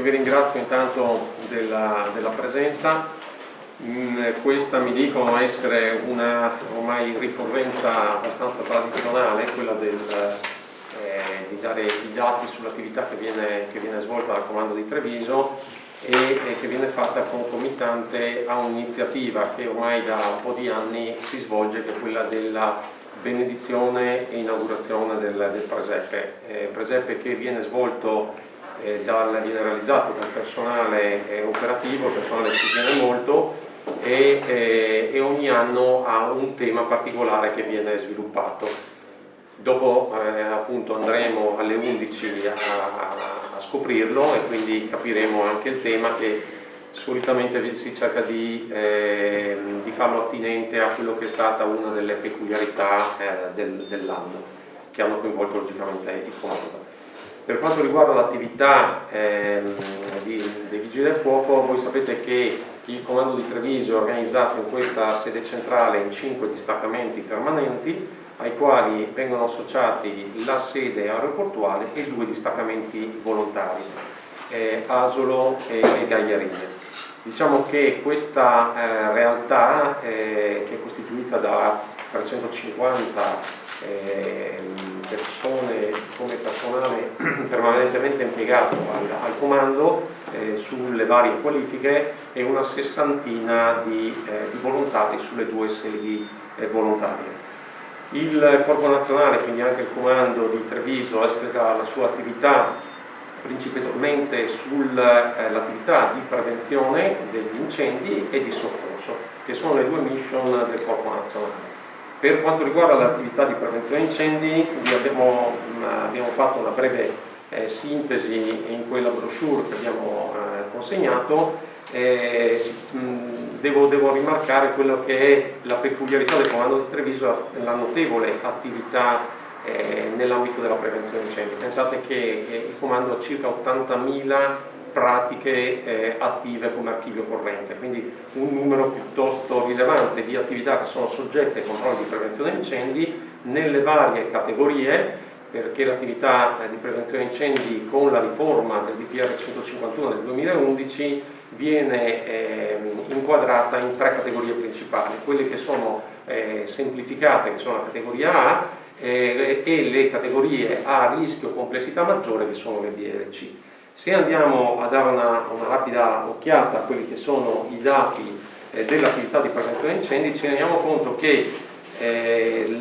vi ringrazio intanto della presenza. Questa mi dicono essere una ormai ricorrenza abbastanza tradizionale, quella di dare i dati sull'attività che viene svolta dal Comando di Treviso e che viene fatta concomitante a un'iniziativa che ormai da un po' di anni si svolge, che è quella della benedizione e inaugurazione del presepe che viene svolto, viene realizzato dal personale operativo, il personale ci tiene molto e ogni anno ha un tema particolare che viene sviluppato. Dopo appunto andremo alle 11 a scoprirlo e quindi capiremo anche il tema, che solitamente si cerca di farlo attinente a quello che è stata una delle peculiarità dell'anno, che hanno coinvolto logicamente il comando. Per quanto riguarda l'attività dei Vigili del Fuoco, voi sapete che il Comando di Treviso è organizzato in questa sede centrale in 5 distaccamenti permanenti, ai quali vengono associati la sede aeroportuale e 2 distaccamenti volontari, Asolo e Gagliarine. Diciamo che questa realtà, che è costituita da 350 persone come personale permanentemente impiegato al comando sulle varie qualifiche, e una sessantina di volontari sulle 2 sedi volontarie. Il Corpo Nazionale, quindi anche il Comando di Treviso, esplica la sua attività principalmente sull'attività di prevenzione degli incendi e di soccorso, che sono le 2 mission del Corpo Nazionale. Per quanto riguarda l'attività di prevenzione incendi, abbiamo fatto una breve sintesi in quella brochure che abbiamo consegnato. Devo rimarcare quello che è la peculiarità del Comando di Treviso, la notevole attività nell'ambito della prevenzione incendi. Pensate che il comando ha circa 80.000 pratiche attive come archivio corrente, quindi un numero piuttosto rilevante di attività che sono soggette ai controlli di prevenzione incendi nelle varie categorie, perché l'attività di prevenzione incendi con la riforma del DPR 151 del 2011 viene inquadrata in 3 categorie principali: quelle che sono semplificate, che sono la categoria A, e le categorie a rischio complessità maggiore, che sono le B e le C. Se andiamo a dare una rapida occhiata a quelli che sono i dati dell'attività di prevenzione incendi, ci rendiamo conto che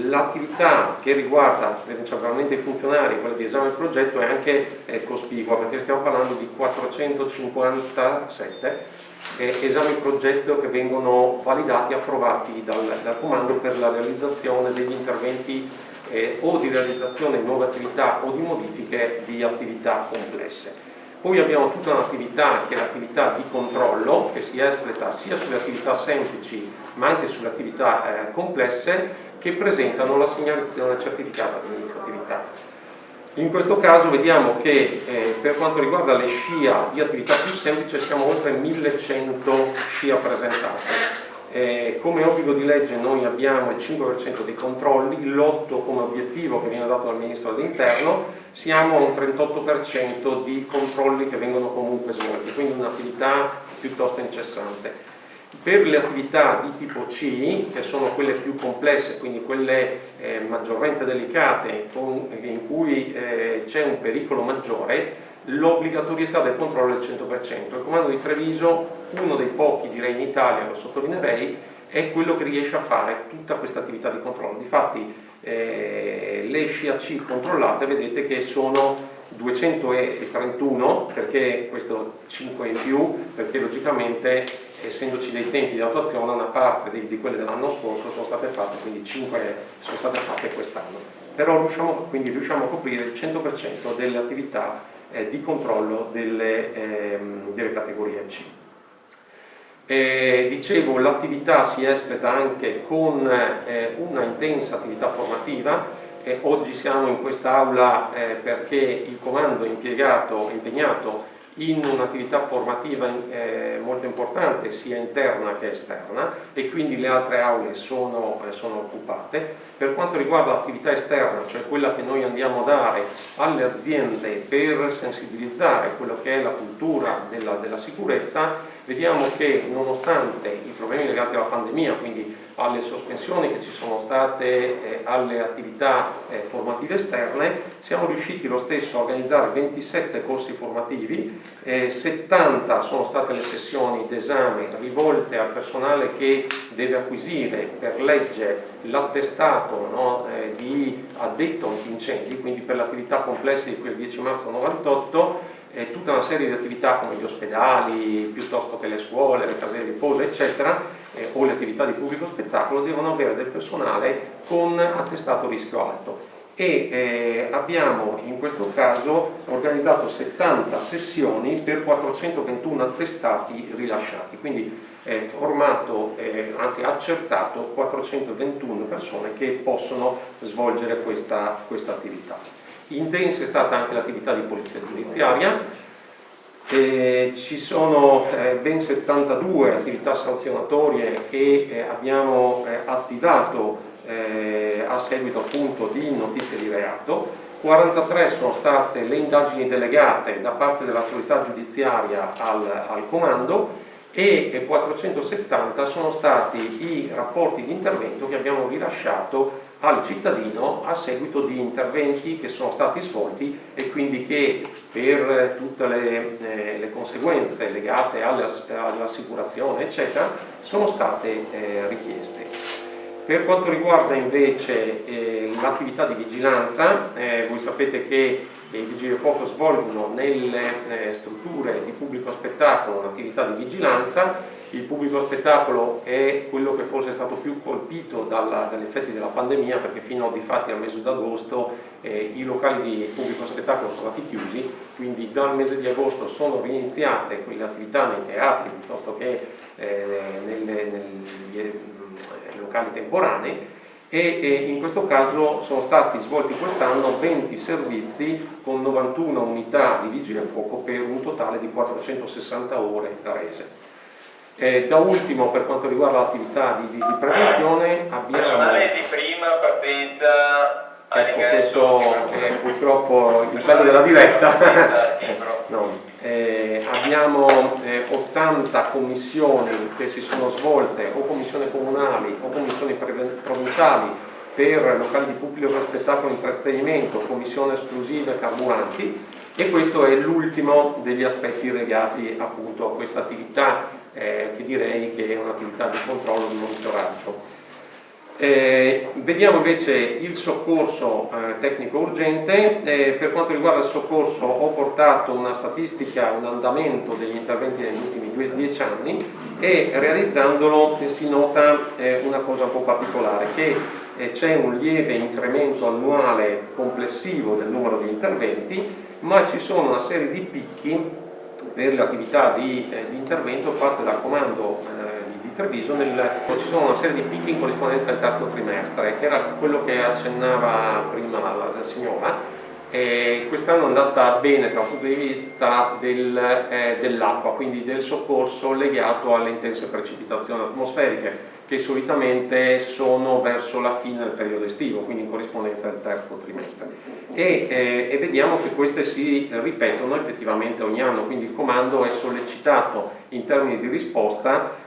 l'attività che riguarda principalmente i funzionari, quella di esame progetto, è anche cospicua, perché stiamo parlando di 457 esami progetto che vengono validati e approvati dal comando per la realizzazione degli interventi o di realizzazione di nuove attività o di modifiche di attività complesse. Poi abbiamo tutta un'attività che è l'attività di controllo, che si espleta sia sulle attività semplici ma anche sulle attività complesse, che presentano la segnalazione certificata di inizio attività. In questo caso vediamo che per quanto riguarda le SCIA di attività più semplice siamo oltre 1100 SCIA presentate. Come obbligo di legge noi abbiamo il 5% dei controlli, l'8% come obiettivo che viene dato dal Ministro dell'Interno, siamo a un 38% di controlli che vengono comunque svolti, quindi un'attività piuttosto incessante. Per le attività di tipo C, che sono quelle più complesse, quindi quelle maggiormente delicate, in cui c'è un pericolo maggiore, l'obbligatorietà del controllo è il 100%. Il Comando di Treviso, uno dei pochi direi in Italia, lo sottolineerei, è quello che riesce a fare tutta questa attività di controllo. Difatti le SCIA-C controllate vedete che sono 231, perché questo 5 in più, perché logicamente essendoci dei tempi di attuazione una parte di quelle dell'anno scorso sono state fatte, quindi 5 sono state fatte quest'anno. Però riusciamo a coprire il 100% delle attività di controllo delle categorie C. Dicevo, l'attività si espleta anche con una intensa attività formativa. Oggi siamo in quest'aula perché il comando è impegnato in un'attività formativa molto importante sia interna che esterna, e quindi le altre aule sono occupate. Per quanto riguarda l'attività esterna, cioè quella che noi andiamo a dare alle aziende per sensibilizzare quello che è la cultura della sicurezza, vediamo che nonostante i problemi legati alla pandemia, quindi alle sospensioni che ci sono state alle attività formative esterne, siamo riusciti lo stesso a organizzare 27 corsi formativi, 70 sono state le sessioni d'esame rivolte al personale che deve acquisire per legge l'attestato, no, di addetto antincendi, quindi per l'attività complessa di quel 10 marzo 98, tutta una serie di attività come gli ospedali, piuttosto che le scuole, le case di riposo, eccetera, o le attività di pubblico spettacolo, devono avere del personale con attestato rischio alto. E abbiamo in questo caso organizzato 70 sessioni per 421 attestati rilasciati, quindi formato, anzi accertato 421 persone che possono svolgere questa attività. Intensa è stata anche l'attività di polizia giudiziaria, ci sono ben 72 attività sanzionatorie che abbiamo attivato a seguito appunto di notizie di reato, 43 sono state le indagini delegate da parte dell'autorità giudiziaria al comando, e 470 sono stati i rapporti di intervento che abbiamo rilasciato al cittadino a seguito di interventi che sono stati svolti e quindi che per tutte le conseguenze legate all'assicurazione eccetera sono state richieste. Per quanto riguarda invece l'attività di vigilanza, voi sapete che i vigili del fuoco svolgono nelle strutture di pubblico spettacolo un'attività di vigilanza. Il pubblico spettacolo è quello che forse è stato più colpito dagli effetti della pandemia, perché fino difatti al mese d'agosto i locali di pubblico spettacolo sono stati chiusi, quindi dal mese di agosto sono riniziate quelle attività nei teatri piuttosto che nei locali temporanei, e in questo caso sono stati svolti quest'anno 20 servizi con 91 unità di vigili del fuoco per un totale di 460 ore rese. Da ultimo, per quanto riguarda l'attività di prevenzione, abbiamo... di prima partenza... Ecco, questo è purtroppo il bello della diretta. No. Abbiamo 80 commissioni che si sono svolte, o commissioni comunali o commissioni provinciali per locali di pubblico spettacolo e intrattenimento, commissione esplosive, carburanti, e questo è l'ultimo degli aspetti legati appunto a questa attività che direi che è un'attività di controllo e di monitoraggio. Vediamo invece il soccorso tecnico urgente. Per quanto riguarda il soccorso ho portato una statistica, un andamento degli interventi negli ultimi 10 anni, e realizzandolo si nota una cosa un po' particolare, che c'è un lieve incremento annuale complessivo del numero di interventi, ma ci sono una serie di picchi per le attività di intervento fatte dal comando di Treviso. Ci sono una serie di picchi in corrispondenza del terzo trimestre, che era quello che accennava prima la signora. Quest'anno è andata bene dal punto di vista dell'acqua, quindi del soccorso legato alle intense precipitazioni atmosferiche, che solitamente sono verso la fine del periodo estivo, quindi in corrispondenza del terzo trimestre. E vediamo che queste si ripetono effettivamente ogni anno, quindi il comando è sollecitato in termini di risposta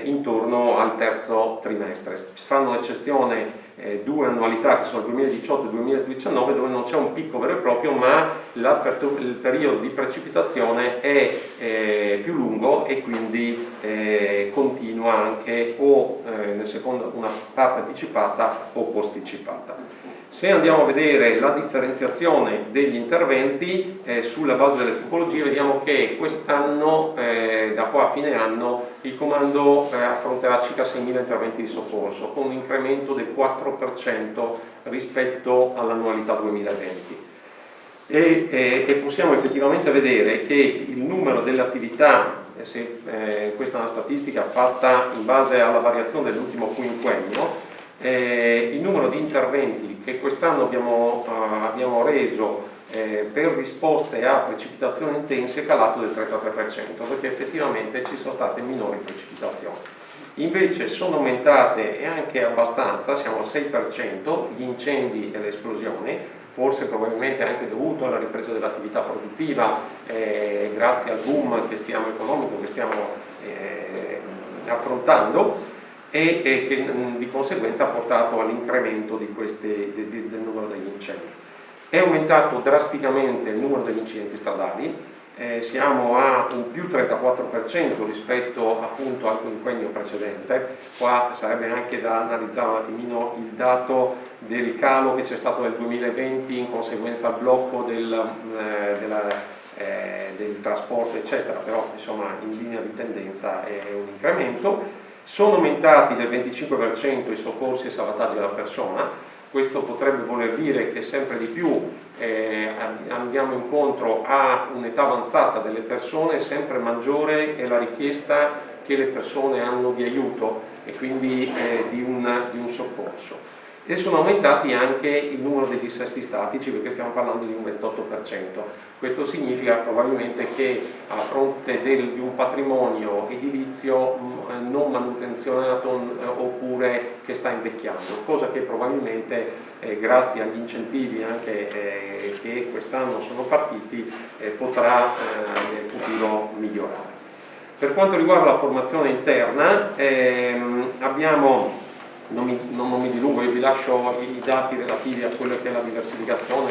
intorno al terzo trimestre. Ci fanno eccezione due annualità che sono il 2018 e il 2019, dove non c'è un picco vero e proprio, ma il periodo di precipitazione è più lungo e quindi continua anche o nel secondo una parte anticipata o posticipata. Se andiamo a vedere la differenziazione degli interventi sulla base delle tipologie, vediamo che quest'anno, da qua a fine anno, il comando affronterà circa 6.000 interventi di soccorso, con un incremento del 4% rispetto all'annualità 2020. E possiamo effettivamente vedere che il numero delle attività, questa è una statistica fatta in base alla variazione dell'ultimo quinquennio, il numero di interventi che quest'anno abbiamo reso per risposte a precipitazioni intense è calato del 33%, perché effettivamente ci sono state minori precipitazioni. Invece sono aumentate, e anche abbastanza, siamo al 6%, gli incendi e le esplosioni, forse probabilmente anche dovuto alla ripresa dell'attività produttiva, grazie al boom economico che stiamo affrontando, e che di conseguenza ha portato all'incremento del numero degli incendi. È aumentato drasticamente il numero degli incidenti stradali, siamo a un più 34% rispetto appunto al quinquennio precedente. Qua sarebbe anche da analizzare un attimino il dato del calo che c'è stato nel 2020 in conseguenza al blocco del trasporto eccetera, però insomma in linea di tendenza è un incremento. Sono aumentati del 25% i soccorsi e salvataggi alla persona. Questo potrebbe voler dire che sempre di più andiamo incontro a un'età avanzata delle persone, sempre maggiore è la richiesta che le persone hanno di aiuto e quindi di un soccorso. E sono aumentati anche il numero dei dissesti statici, perché stiamo parlando di un 28%. Questo significa probabilmente che a fronte di un patrimonio edilizio non manutenzionato oppure che sta invecchiando, cosa che probabilmente grazie agli incentivi anche che quest'anno sono partiti potrà nel futuro migliorare. Per quanto riguarda la formazione interna abbiamo, non mi dilungo, io vi lascio i dati relativi a quello che è la diversificazione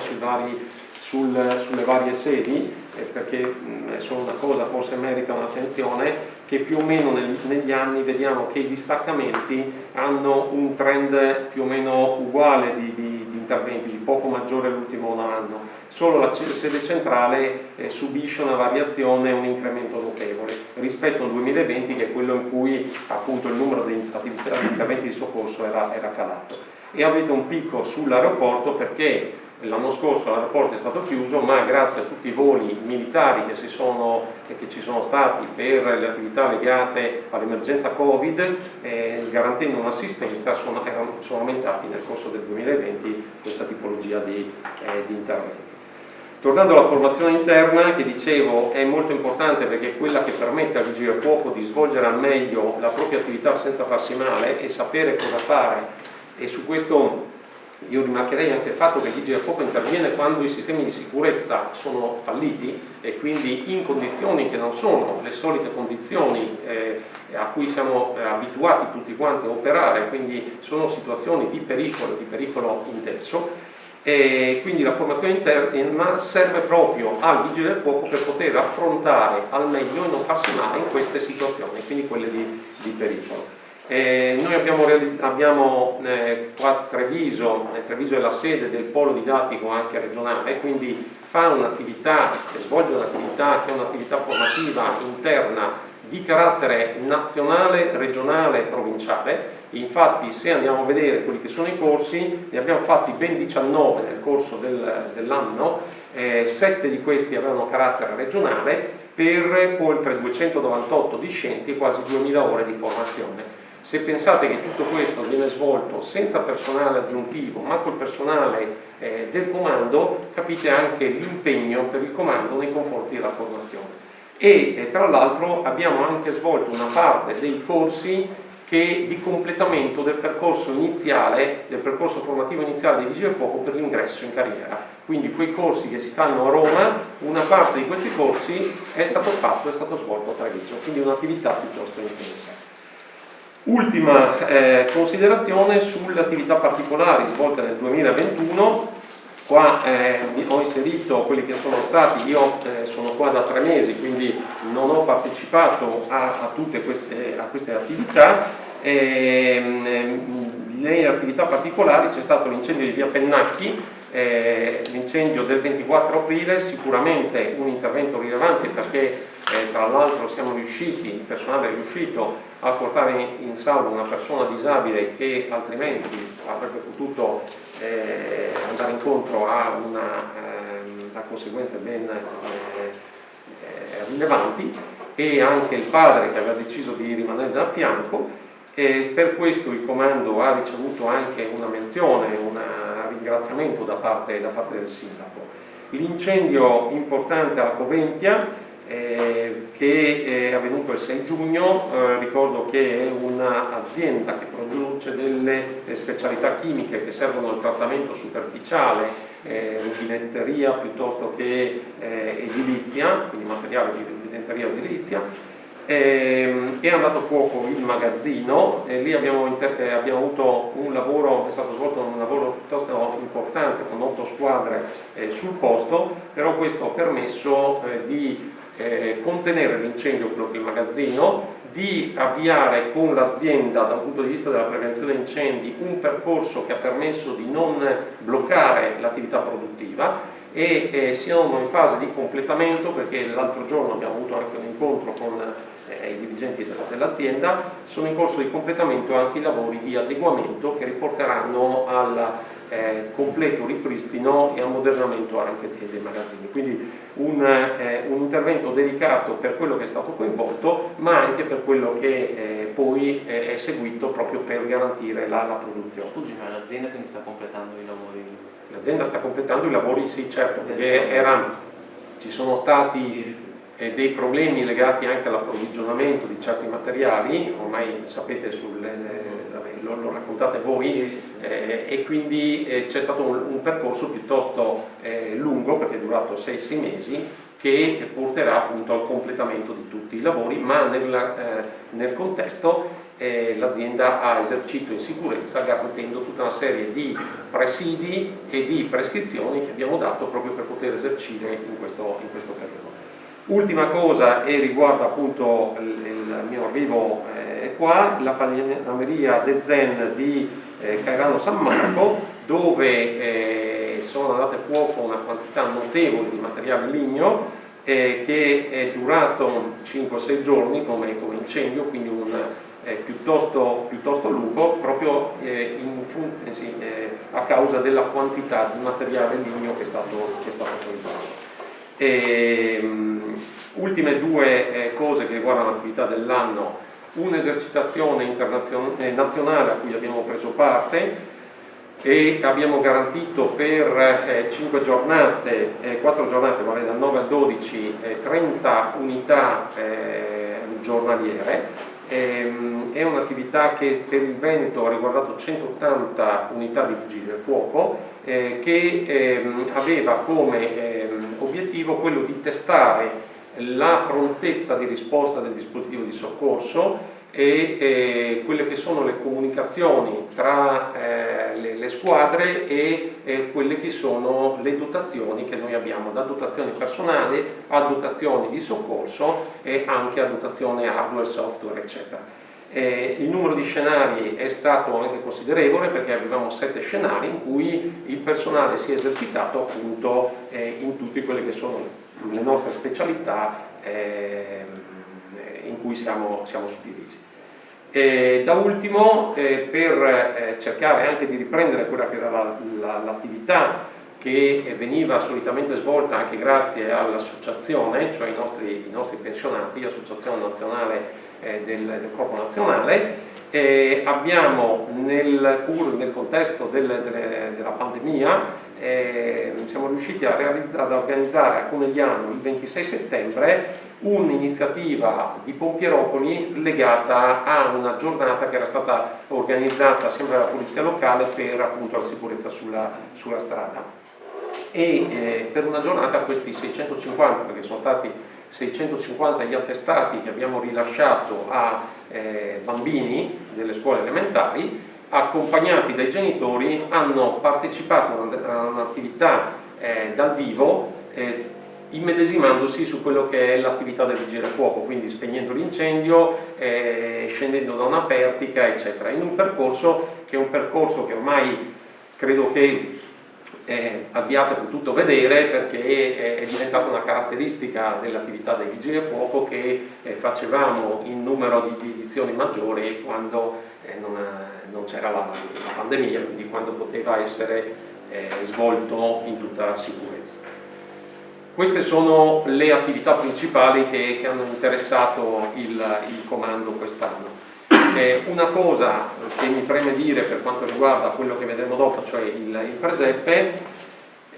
sulle varie sedi, perché sono una cosa, forse merita un'attenzione, che più o meno negli anni vediamo che i distaccamenti hanno un trend più o meno uguale di interventi, di poco maggiore l'ultimo anno. Solo la sede centrale subisce una variazione, un incremento notevole rispetto al 2020, che è quello in cui appunto il numero di interventi di soccorso era calato. E avete un picco sull'aeroporto perché l'anno scorso l'aeroporto è stato chiuso, ma grazie a tutti i voli militari che ci sono stati per le attività legate all'emergenza Covid, garantendo un'assistenza, sono aumentati nel corso del 2020 questa tipologia di interventi. Tornando alla formazione interna, che dicevo è molto importante perché è quella che permette al vigile del fuoco di svolgere al meglio la propria attività senza farsi male e sapere cosa fare, e su questo io rimarcherei anche il fatto che il vigile del fuoco interviene quando i sistemi di sicurezza sono falliti e quindi in condizioni che non sono le solite condizioni a cui siamo abituati tutti quanti a operare, quindi sono situazioni di pericolo intenso. E quindi la formazione interna serve proprio al vigile del fuoco per poter affrontare al meglio e non farsi male in queste situazioni, quindi quelle di pericolo. Noi abbiamo qua Treviso è la sede del polo didattico anche regionale, quindi fa un'attività, svolge un'attività che è un'attività formativa interna di carattere nazionale, regionale e provinciale. Infatti se andiamo a vedere quelli che sono i corsi, ne abbiamo fatti ben 19 nel corso dell'anno, 7 di questi avevano carattere regionale per oltre 298 discenti e quasi 2000 ore di formazione. Se pensate che tutto questo viene svolto senza personale aggiuntivo ma col personale del comando, capite anche l'impegno per il comando nei confronti della formazione. E tra l'altro abbiamo anche svolto una parte dei corsi di completamento del percorso iniziale, del percorso formativo iniziale dei vigili del fuoco per l'ingresso in carriera. Quindi quei corsi che si fanno a Roma, una parte di questi corsi è stato svolto a Treviso, quindi un'attività piuttosto intensa. Ultima considerazione sulle attività particolari svolte nel 2021. Qua ho inserito quelli che sono stati, io sono qua da 3 mesi, quindi non ho partecipato a tutte queste attività. Nelle attività particolari c'è stato l'incendio di via Pennacchi, l'incendio del 24 aprile, sicuramente un intervento rilevante perché tra l'altro il personale è riuscito a portare in salvo una persona disabile che altrimenti avrebbe potuto andare incontro a conseguenze ben rilevanti, e anche il padre che aveva deciso di rimanere a fianco, e per questo il comando ha ricevuto anche una menzione, un ringraziamento da parte del sindaco. L'incendio importante alla Coventia che è avvenuto il 6 giugno, ricordo che è un'azienda che produce delle specialità chimiche che servono al trattamento superficiale, rubinetteria piuttosto che edilizia, quindi materiale di rubinetteria o edilizia. È andato a fuoco il magazzino e lì abbiamo avuto un lavoro, è stato svolto un lavoro piuttosto importante con 8 squadre sul posto, però questo ha permesso di contenere l'incendio, quello che è il magazzino, di avviare con l'azienda dal punto di vista della prevenzione incendi un percorso che ha permesso di non bloccare l'attività produttiva e siamo in fase di completamento, perché l'altro giorno abbiamo avuto anche un incontro con i dirigenti dell'azienda. Sono in corso di completamento anche i lavori di adeguamento che riporteranno al completo ripristino e ammodernamento anche dei magazzini, quindi un intervento dedicato per quello che è stato coinvolto, ma anche per quello che poi è seguito proprio per garantire la produzione. Scusi, ma l'azienda quindi sta completando i lavori? L'azienda sta completando i lavori, sì, certo, perché ci sono stati dei problemi legati anche all'approvvigionamento di certi materiali, ormai sapete, lo raccontate voi, e quindi c'è stato un percorso piuttosto lungo, perché è durato 6 mesi, che porterà appunto al completamento di tutti i lavori, ma nel contesto l'azienda ha esercito in sicurezza, garantendo tutta una serie di presidi e di prescrizioni che abbiamo dato proprio per poter esercire in questo periodo. Ultima cosa, e riguarda appunto il mio arrivo qua, la falegname Dezen di Cairano San Marco, dove sono andate a fuoco una quantità notevole di materiale ligneo che è durato 5-6 giorni come incendio, quindi piuttosto lungo, proprio a causa della quantità di materiale ligneo che è stato coinvolto. Ultime 2 cose che riguardano l'attività dell'anno: un'esercitazione nazionale a cui abbiamo preso parte e abbiamo garantito per 4 giornate, vale dal 9 al 12, 30 unità giornaliere. È un'attività che per il Veneto ha riguardato 180 unità di vigili del fuoco, che aveva come obiettivo quello di testare la prontezza di risposta del dispositivo di soccorso e quelle che sono le comunicazioni tra le squadre e quelle che sono le dotazioni che noi abbiamo, da dotazioni personali a dotazioni di soccorso e anche a dotazione hardware, software, eccetera. Il numero di scenari è stato anche considerevole, perché avevamo 7 scenari in cui il personale si è esercitato appunto in tutte quelle che sono le nostre specialità in cui siamo suddivisi. Da ultimo, per cercare anche di riprendere quella che era l'attività che veniva solitamente svolta anche grazie all'associazione, cioè i nostri pensionati, l'Associazione Nazionale del Corpo Nazionale, abbiamo nel contesto della pandemia siamo riusciti ad organizzare a Conegliano il 26 settembre un'iniziativa di Pompieropoli legata a una giornata che era stata organizzata sempre dalla polizia locale per appunto la sicurezza sulla strada, e per una giornata questi 650, perché sono stati 650 gli attestati che abbiamo rilasciato a bambini delle scuole elementari, accompagnati dai genitori, hanno partecipato a un'attività dal vivo, immedesimandosi su quello che è l'attività del vigile del fuoco, quindi spegnendo l'incendio, scendendo da una pertica, eccetera, in un percorso che ormai credo che abbiate potuto vedere, perché è diventata una caratteristica dell'attività dei vigili del fuoco che facevamo in numero di edizioni maggiori quando non c'era la pandemia, quindi quando poteva essere svolto in tutta sicurezza. Queste sono le attività principali che hanno interessato il comando quest'anno. Una cosa che mi preme dire per quanto riguarda quello che vedremo dopo, cioè il presepe,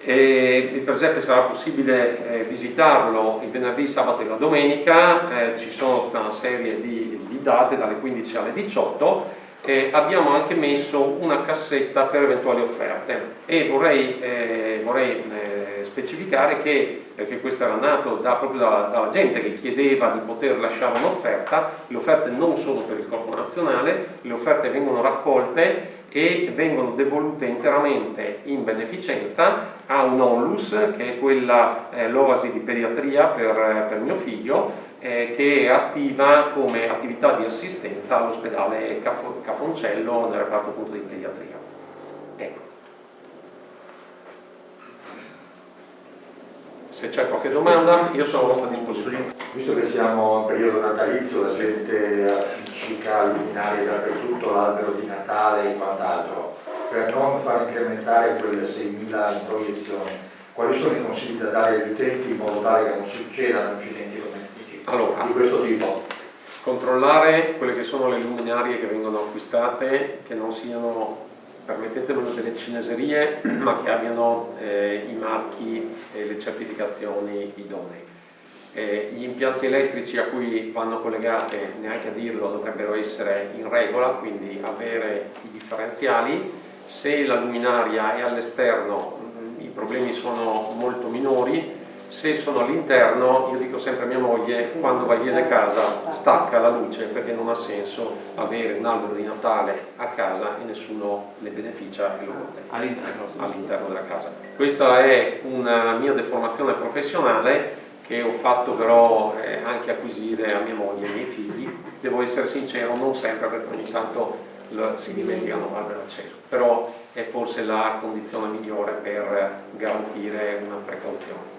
Il presepe sarà possibile visitarlo il venerdì, sabato e la domenica, ci sono tutta una serie di date dalle 15 alle 18. Abbiamo anche messo una cassetta per eventuali offerte e vorrei specificare che, perché questo era nato proprio dalla gente che chiedeva di poter lasciare un'offerta, le offerte non sono per il Corpo Nazionale, le offerte vengono raccolte e vengono devolute interamente in beneficenza a un'onlus, che è quella l'Oasi di Pediatria per mio figlio, che è attiva come attività di assistenza all'ospedale Cafoncello nel reparto appunto di pediatria. Ecco. Se c'è qualche domanda io sono a vostra disposizione. Visto che siamo in periodo natalizio, la gente appiccica luminarie dappertutto, l'albero di Natale e quant'altro, per non far incrementare quelle 6.000 proiezioni, quali sono i consigli da dare agli utenti in modo tale che non succedano incidenti domestici di questo tipo? Controllare quelle che sono le luminarie che vengono acquistate, che non siano, permettetemelo, delle cineserie, ma che abbiano i marchi e le certificazioni idonei. Gli impianti elettrici a cui vanno collegate, neanche a dirlo, dovrebbero essere in regola, quindi avere i differenziali. Se la luminaria è all'esterno i problemi sono molto minori. Se sono all'interno, io dico sempre a mia moglie, quando vai via da casa stacca la luce, perché non ha senso avere un albero di Natale a casa e nessuno ne beneficia e lo gode all'interno della casa. Questa è una mia deformazione professionale che ho fatto però anche acquisire a mia moglie e ai miei figli. Devo essere sincero, non sempre, perché ogni tanto si dimenticano l'albero acceso, però è forse la condizione migliore per garantire una precauzione.